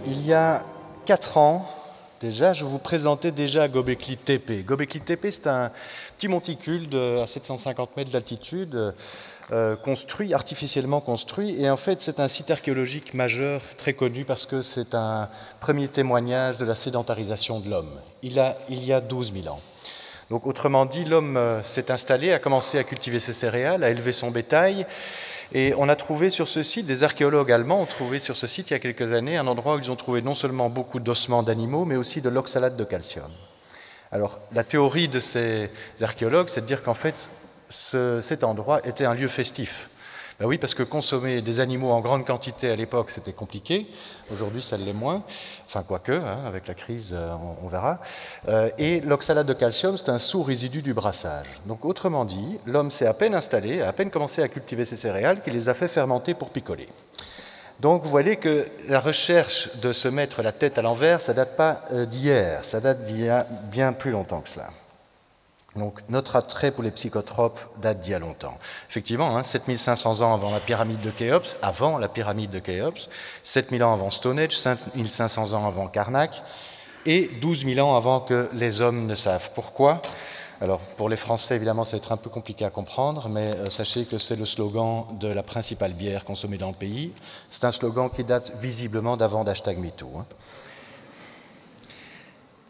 Il y a 4 ans, déjà, je vous présentais déjà Göbekli Tepe. Göbekli Tepe, c'est un petit monticule à 750 mètres d'altitude, artificiellement construit. Et en fait, c'est un site archéologique majeur, très connu, parce que c'est un premier témoignage de la sédentarisation de l'homme. Il y a 12 000 ans. Donc, autrement dit, l'homme s'est installé, a commencé à cultiver ses céréales, à élever son bétail. Et on a trouvé sur ce site, des archéologues allemands ont trouvé sur ce site il y a quelques années un endroit où ils ont trouvé non seulement beaucoup d'ossements d'animaux, mais aussi de l'oxalate de calcium. Alors, la théorie de ces archéologues, c'est de dire qu'en fait, cet endroit était un lieu festif. Ben oui, parce que consommer des animaux en grande quantité à l'époque, c'était compliqué. Aujourd'hui, ça l'est moins. Enfin, quoique, hein, avec la crise, on verra. Et l'oxalate de calcium, c'est un sous-résidu du brassage. Donc, autrement dit, l'homme s'est à peine installé, a à peine commencé à cultiver ses céréales, qu'il les a fait fermenter pour picoler. Donc, vous voyez que la recherche de se mettre la tête à l'envers, ça ne date pas d'hier, ça date d'il y a bien plus longtemps que cela. Donc, notre attrait pour les psychotropes date d'il y a longtemps. Effectivement, 7500 ans avant la pyramide de Khéops, 7000 ans avant Stonehenge, 5500 ans avant Karnak, et 12 000 ans avant que les hommes ne savent. Pourquoi ? Alors, pour les Français, évidemment, ça va être un peu compliqué à comprendre, mais sachez que c'est le slogan de la principale bière consommée dans le pays. C'est un slogan qui date visiblement d'avant #MeToo.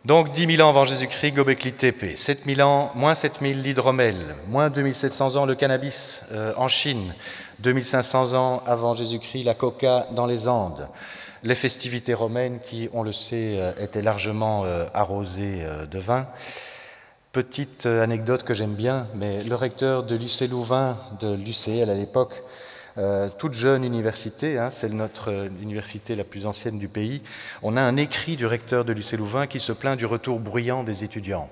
Donc, 10 000 ans avant Jésus-Christ, Göbekli Tepe, 7 000 ans, moins 7 000 l'hydromel, moins 2700 ans le cannabis en Chine, 2500 ans avant Jésus-Christ la coca dans les Andes, les festivités romaines qui, on le sait, étaient largement arrosées de vin. Petite anecdote que j'aime bien, mais le recteur de l'UC Louvain, de l'UCL à l'époque, toute jeune université, c'est notre université la plus ancienne du pays, on a un écrit du recteur de l'UC Louvain qui se plaint du retour bruyant des étudiants.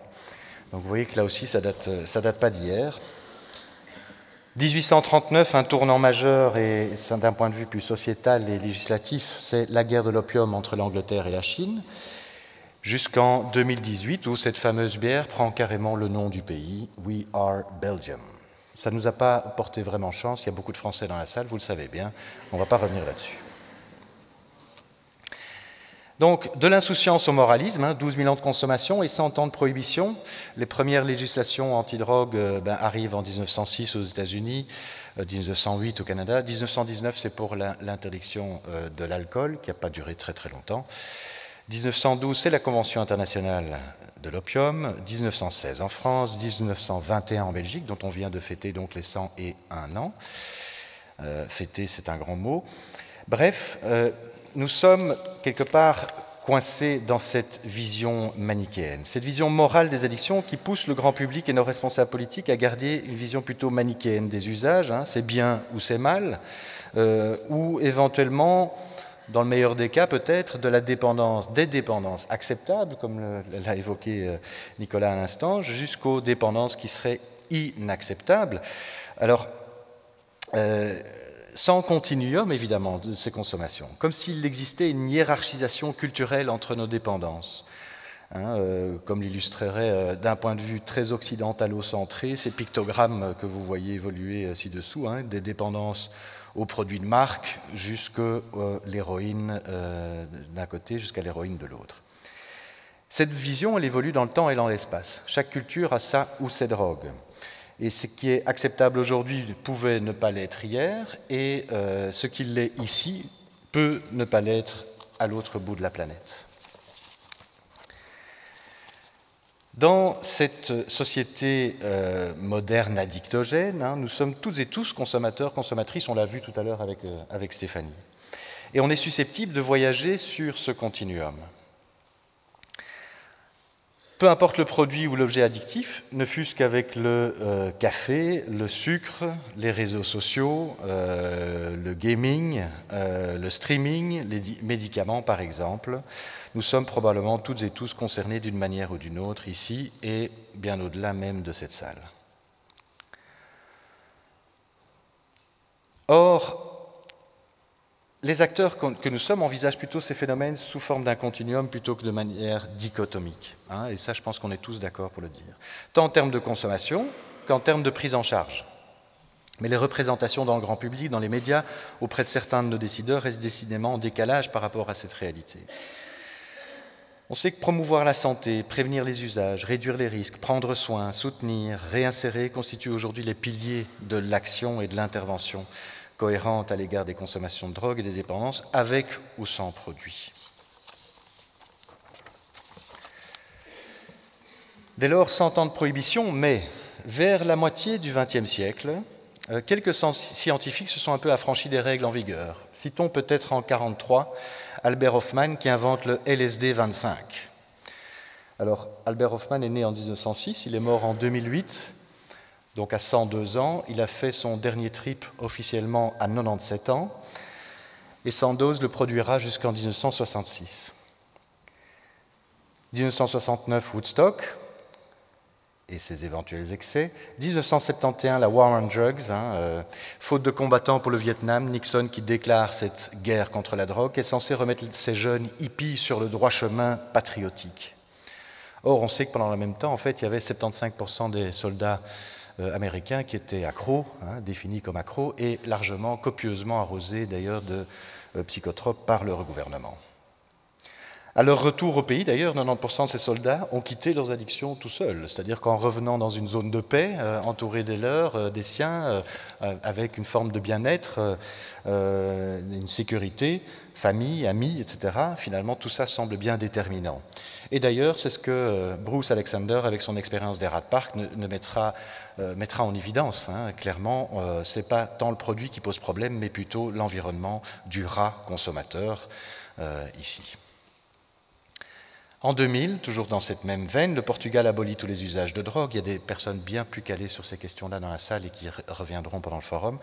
Donc vous voyez que là aussi, ça date pas d'hier. 1839, un tournant majeur, et d'un point de vue plus sociétal et législatif, c'est la guerre de l'opium entre l'Angleterre et la Chine, jusqu'en 2018, où cette fameuse bière prend carrément le nom du pays, We Are Belgium. Ça ne nous a pas porté vraiment chance, il y a beaucoup de Français dans la salle, vous le savez bien, on ne va pas revenir là-dessus. Donc, de l'insouciance au moralisme, 12 000 ans de consommation et 100 ans de prohibition. Les premières législations antidrogue arrivent en 1906 aux États-Unis, 1908 au Canada, 1919 c'est pour l'interdiction de l'alcool, qui n'a pas duré très très longtemps. 1912, c'est la Convention internationale de l'opium, 1916 en France, 1921 en Belgique, dont on vient de fêter donc les 101 ans. Fêter, c'est un grand mot. Bref, nous sommes quelque part coincés dans cette vision manichéenne, cette vision morale des addictions qui pousse le grand public et nos responsables politiques à garder une vision plutôt manichéenne des usages, c'est bien ou c'est mal, ou éventuellement, dans le meilleur des cas peut-être, des dépendances acceptables, comme l'a évoqué Nicolas à l'instant, jusqu'aux dépendances qui seraient inacceptables. Alors, sans continuum, évidemment, de ces consommations, comme s'il existait une hiérarchisation culturelle entre nos dépendances, comme l'illustrerait d'un point de vue très occidentalo-centré ces pictogrammes que vous voyez évoluer ci-dessous, des dépendances aux produits de marque jusqu'à l'héroïne d'un côté, jusqu'à l'héroïne de l'autre. Cette vision, elle évolue dans le temps et dans l'espace. Chaque culture a sa ou ses drogues. Et ce qui est acceptable aujourd'hui pouvait ne pas l'être hier, et ce qui l'est ici peut ne pas l'être à l'autre bout de la planète. Dans cette société moderne addictogène, nous sommes toutes et tous consommateurs, consommatrices, on l'a vu tout à l'heure avec Stéphanie. Et on est susceptible de voyager sur ce continuum. Peu importe le produit ou l'objet addictif, ne fût-ce qu'avec le café, le sucre, les réseaux sociaux, le gaming, le streaming, les médicaments par exemple, nous sommes probablement toutes et tous concernés d'une manière ou d'une autre ici et bien au-delà même de cette salle. Or, les acteurs que nous sommes envisagent plutôt ces phénomènes sous forme d'un continuum plutôt que de manière dichotomique. Et ça, je pense qu'on est tous d'accord pour le dire. Tant en termes de consommation qu'en termes de prise en charge. Mais les représentations dans le grand public, dans les médias, auprès de certains de nos décideurs, restent décidément en décalage par rapport à cette réalité. On sait que promouvoir la santé, prévenir les usages, réduire les risques, prendre soin, soutenir, réinsérer constituent aujourd'hui les piliers de l'action et de l'intervention cohérente à l'égard des consommations de drogue et des dépendances, avec ou sans produits. Dès lors, 100 ans de prohibition, mais vers la moitié du XXe siècle, quelques scientifiques se sont un peu affranchis des règles en vigueur. Citons peut-être en 1943 Albert Hofmann qui invente le LSD 25. Alors, Albert Hofmann est né en 1906, il est mort en 2008, donc à 102 ans. Il a fait son dernier trip officiellement à 97 ans, et Sandoz le produira jusqu'en 1966. 1969, Woodstock et ses éventuels excès. 1971, la War on Drugs, faute de combattants pour le Vietnam, Nixon qui déclare cette guerre contre la drogue est censé remettre ces jeunes hippies sur le droit chemin patriotique. Or, on sait que pendant le même temps, en fait, il y avait 75% des soldats américains qui étaient accros, définis comme accros, et largement, copieusement arrosés d'ailleurs de psychotropes par leur gouvernement. À leur retour au pays, d'ailleurs, 90% de ces soldats ont quitté leurs addictions tout seuls, c'est-à-dire qu'en revenant dans une zone de paix, entourés des leurs, des siens, avec une forme de bien-être, une sécurité, famille, amis, etc., finalement, tout ça semble bien déterminant. Et d'ailleurs, c'est ce que Bruce Alexander, avec son expérience des Rat Park, mettra en évidence. Clairement, ce n'est pas tant le produit qui pose problème, mais plutôt l'environnement du rat consommateur ici. En 2000, toujours dans cette même veine, le Portugal abolit tous les usages de drogue. Il y a des personnes bien plus calées sur ces questions-là dans la salle et qui reviendront pendant le forum.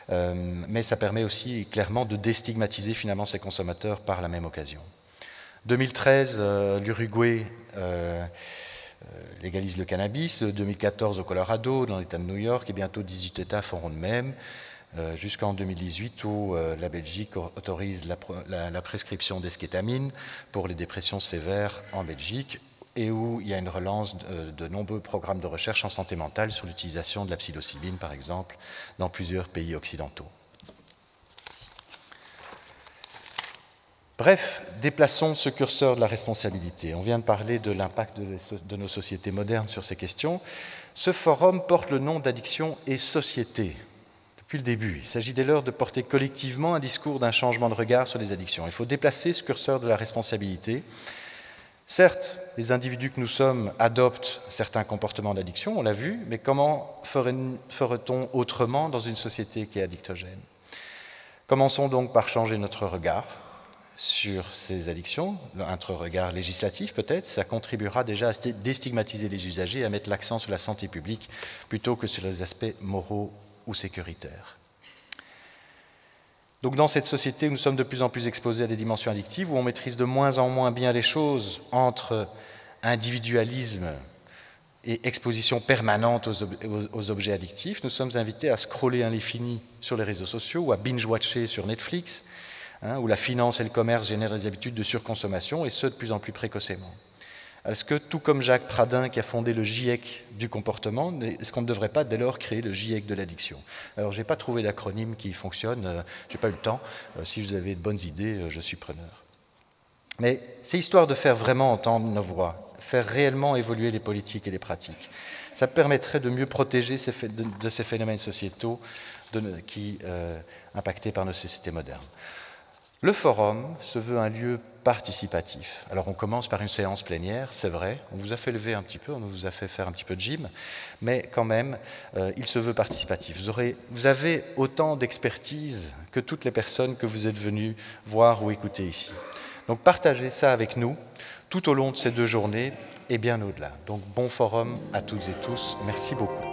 Mais ça permet aussi clairement de déstigmatiser finalement ces consommateurs par la même occasion. 2013, l'Uruguay légalise le cannabis. 2014 au Colorado, dans l'État de New York, et bientôt 18 États feront de même. Jusqu'en 2018 où la Belgique autorise la prescription d'eskétamine pour les dépressions sévères en Belgique et où il y a une relance de nombreux programmes de recherche en santé mentale sur l'utilisation de la psilocybine, par exemple, dans plusieurs pays occidentaux. Bref, déplaçons ce curseur de la responsabilité. On vient de parler de l'impact de nos sociétés modernes sur ces questions. Ce forum porte le nom d'Addiction et Société. Depuis le début, il s'agit dès lors de porter collectivement un discours d'un changement de regard sur les addictions. Il faut déplacer ce curseur de la responsabilité. Certes, les individus que nous sommes adoptent certains comportements d'addiction, on l'a vu, mais comment ferait-on autrement dans une société qui est addictogène? Commençons donc par changer notre regard sur ces addictions, notre regard législatif peut-être, ça contribuera déjà à déstigmatiser les usagers et à mettre l'accent sur la santé publique plutôt que sur les aspects moraux ou sécuritaire. Donc dans cette société où nous sommes de plus en plus exposés à des dimensions addictives, où on maîtrise de moins en moins bien les choses entre individualisme et exposition permanente aux objets addictifs, nous sommes invités à scroller à l'infini sur les réseaux sociaux ou à binge-watcher sur Netflix, où la finance et le commerce génèrent des habitudes de surconsommation, et ce de plus en plus précocement. Est-ce que, tout comme Jacques Pradin qui a fondé le GIEC du comportement, est-ce qu'on ne devrait pas dès lors créer le GIEC de l'addiction? Alors, je n'ai pas trouvé d'acronyme qui fonctionne, je n'ai pas eu le temps. Si vous avez de bonnes idées, je suis preneur. Mais c'est histoire de faire vraiment entendre nos voix, faire réellement évoluer les politiques et les pratiques. Ça permettrait de mieux protéger de ces phénomènes sociétaux impactés par nos sociétés modernes. Le forum se veut un lieu participatif. Alors on commence par une séance plénière, c'est vrai, on vous a fait lever un petit peu, on vous a fait faire un petit peu de gym, mais quand même, il se veut participatif. Vous avez autant d'expertise que toutes les personnes que vous êtes venues voir ou écouter ici. Donc partagez ça avec nous tout au long de ces 2 journées et bien au-delà. Donc bon forum à toutes et tous, merci beaucoup.